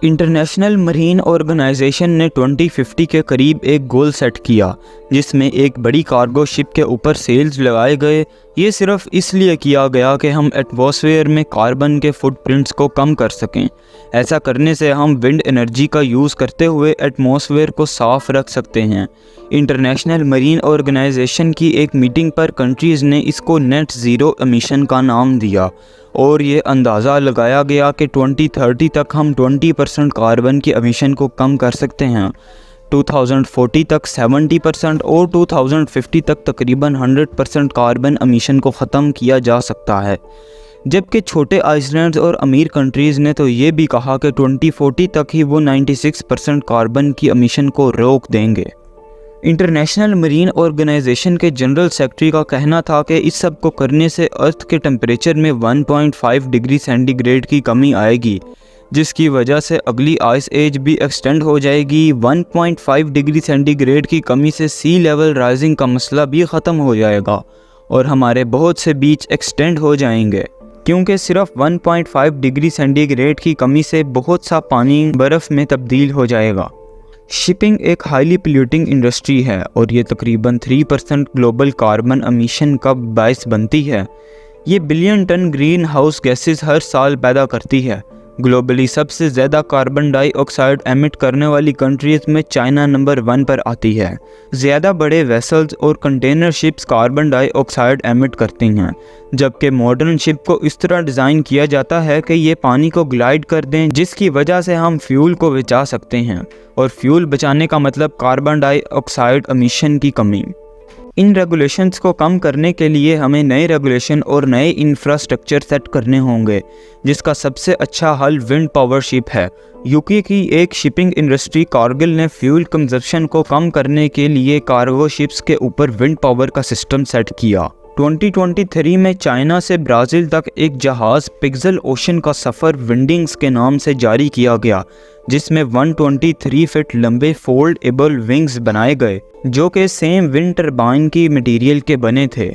International marine organisation ने 2050 के करीब एक गोल सेट किया जिसमें एक बड़ी कार्गो शिप के ऊपर सेल्स लगाए गए। ये सिर्फ इसलिए किया गया कि हम एटमॉस्फेयर में कार्बन के फुटप्रिंट्स को कम कर सकें। ऐसा करने से हम विंड एनर्जी का यूज़ करते हुए एटमॉस्फेयर को साफ़ रख सकते हैं। इंटरनेशनल मरीन ऑर्गेनाइजेशन की एक मीटिंग पर कंट्रीज़ ने इसको नेट ज़ीरो एमिशन का नाम दिया और ये अंदाज़ा लगाया गया कि 2030 तक हम 20% कार्बन की एमिशन को कम कर सकते हैं, 2040 तक 70% और 2050 तक तकरीबन 100% कार्बन एमिशन को ख़त्म किया जा सकता है। जबकि छोटे आइसलैंड्स और अमीर कंट्रीज़ ने तो ये भी कहा कि 2040 तक ही वो 96% कार्बन की एमिशन को रोक देंगे। इंटरनेशनल मरीन ऑर्गेनाइजेशन के जनरल सेक्रेटरी का कहना था कि इस सब को करने से अर्थ के टेम्परेचर में 1.5 डिग्री सेंटीग्रेड की कमी आएगी, जिसकी वजह से अगली आइस एज भी एक्सटेंड हो जाएगी। 1.5 डिग्री सेंटीग्रेड की कमी से सी लेवल राइजिंग का मसला भी ख़त्म हो जाएगा और हमारे बहुत से बीच एक्सटेंड हो जाएंगे, क्योंकि सिर्फ 1.5 डिग्री सेंटीग्रेड की कमी से बहुत सा पानी बर्फ़ में तब्दील हो जाएगा। शिपिंग एक हाईली पोल्यूटिंग इंडस्ट्री है और ये तकरीबन 3% ग्लोबल कार्बन एमिशन का बायस बनती है। ये billion ton greenhouse gases हर साल पैदा करती है। ग्लोबली सबसे ज़्यादा कार्बन डाइऑक्साइड एमिट करने वाली कंट्रीज़ में चाइना नंबर 1 पर आती है। ज़्यादा बड़े वेसल्स और container ships carbon dioxide emit करती हैं, जबकि मॉडर्न शिप को इस तरह डिज़ाइन किया जाता है कि ये पानी को ग्लाइड कर दें, जिसकी वजह से हम फ्यूल को बचा सकते हैं। और फ्यूल बचाने का मतलब कार्बन डाइऑक्साइड एमिशन की कमी। इन रेगुलेशंस को कम करने के लिए हमें नए रेगुलेशन और नए इंफ्रास्ट्रक्चर सेट करने होंगे, जिसका सबसे अच्छा हल विंड पावर शिप है। यूके की एक शिपिंग इंडस्ट्री कारगिल ने फ्यूल कंजप्शन को कम करने के लिए कार्गो शिप्स के ऊपर विंड पावर का सिस्टम सेट किया। 2023 में चाइना से ब्राज़ील तक एक जहाज़ पिक्सल ओशन का सफ़र विंडिंग्स के नाम से जारी किया गया, जिसमें 123 फीट लंबे फोल्डेबल विंग्स बनाए गए जो कि सेम विंड टरबाइन की मटेरियल के बने थे।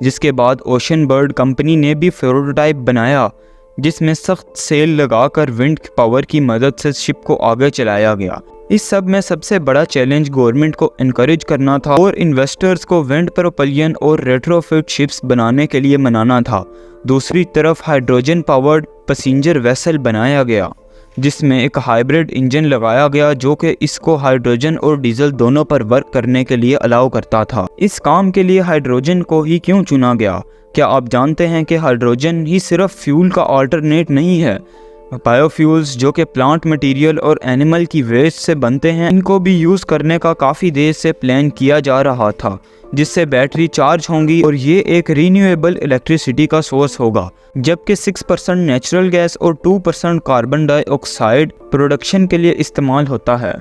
जिसके बाद ओशन बर्ड कंपनी ने भी प्रोटोटाइप बनाया, जिसमें सख्त सेल लगाकर विंड पावर की मदद से शिप को आगे चलाया गया। इस सब में सबसे बड़ा चैलेंज गवर्नमेंट को इनकरेज करना था और इन्वेस्टर्स को विंड प्रोपल्शन और रेट्रोफिट शिप्स बनाने के लिए मनाना था। दूसरी तरफ हाइड्रोजन पावर्ड पैसेंजर वेसल बनाया गया, जिसमें एक हाइब्रिड इंजन लगाया गया जो कि इसको हाइड्रोजन और डीजल दोनों पर वर्क करने के लिए अलाउ करता था। इस काम के लिए हाइड्रोजन को ही क्यों चुना गया? क्या आप जानते हैं कि हाइड्रोजन ही सिर्फ फ्यूल का अल्टरनेट नहीं है। बायोफ्यूल्स जो कि प्लांट मटेरियल और एनिमल की वेस्ट से बनते हैं, इनको भी यूज़ करने का काफ़ी देर से प्लान किया जा रहा था, जिससे बैटरी चार्ज होंगी और ये एक रीन्यूएबल इलेक्ट्रिसिटी का सोर्स होगा। जबकि 6% नेचुरल गैस और 2% कार्बन डाइऑक्साइड प्रोडक्शन के लिए इस्तेमाल होता है।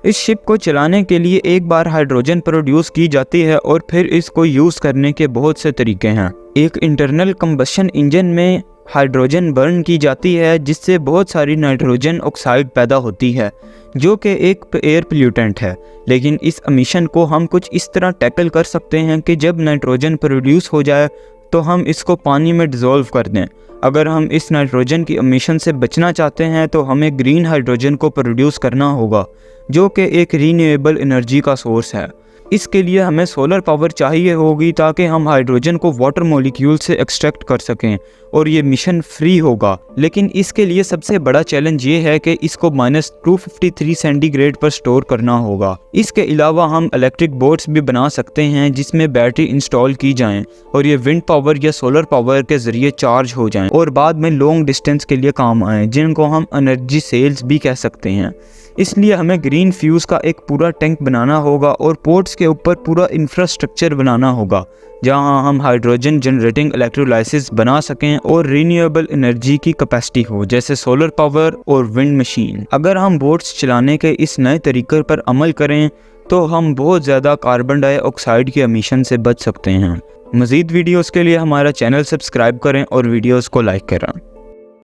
इस शिप को चलाने के लिए एक बार हाइड्रोजन प्रोड्यूस की जाती है और फिर इसको यूज़ करने के बहुत से तरीके हैं। एक इंटरनल कंबशन इंजन में हाइड्रोजन बर्न की जाती है, जिससे बहुत सारी नाइट्रोजन ऑक्साइड पैदा होती है जो कि एक एयर पोल्यूटेंट है। लेकिन इस एमिशन को हम कुछ इस तरह टैकल कर सकते हैं कि जब नाइट्रोजन प्रोड्यूस हो जाए तो हम इसको पानी में डिज़ोल्व कर दें। अगर हम इस नाइट्रोजन की एमिशन से बचना चाहते हैं तो हमें ग्रीन हाइड्रोजन को प्रोड्यूस करना होगा, जो कि एक रीन्यूएबल एनर्जी का सोर्स है। इसके लिए हमें सोलर पावर चाहिए होगी ताकि हम हाइड्रोजन को वाटर मॉलिक्यूल से एक्सट्रैक्ट कर सकें और ये मिशन फ्री होगा। लेकिन इसके लिए सबसे बड़ा चैलेंज ये है कि इसको -253 सेंटीग्रेड पर स्टोर करना होगा। इसके अलावा हम इलेक्ट्रिक बोट्स भी बना सकते हैं जिसमें बैटरी इंस्टॉल की जाएं और ये विंड पावर या सोलर पावर के ज़रिए चार्ज हो जाएं और बाद में लॉन्ग डिस्टेंस के लिए काम आएँ, जिनको हम एनर्जी सेल्स भी कह सकते हैं। इसलिए हमें ग्रीन फ्यूज़ का एक पूरा टैंक बनाना होगा और पोर्ट्स के ऊपर पूरा इंफ्रास्ट्रक्चर बनाना होगा, जहां हम हाइड्रोजन जनरेटिंग इलेक्ट्रोलाइसिस बना सकें और रीन्यूएबल एनर्जी की कैपेसिटी हो, जैसे सोलर पावर और विंड मशीन। अगर हम बोट्स चलाने के इस नए तरीके पर अमल करें तो हम बहुत ज़्यादा कार्बन डाइऑक्साइड की एमिशन से बच सकते हैं। मज़ीद वीडियोज़ के लिए हमारा चैनल सब्सक्राइब करें और वीडियोज़ को लाइक करें।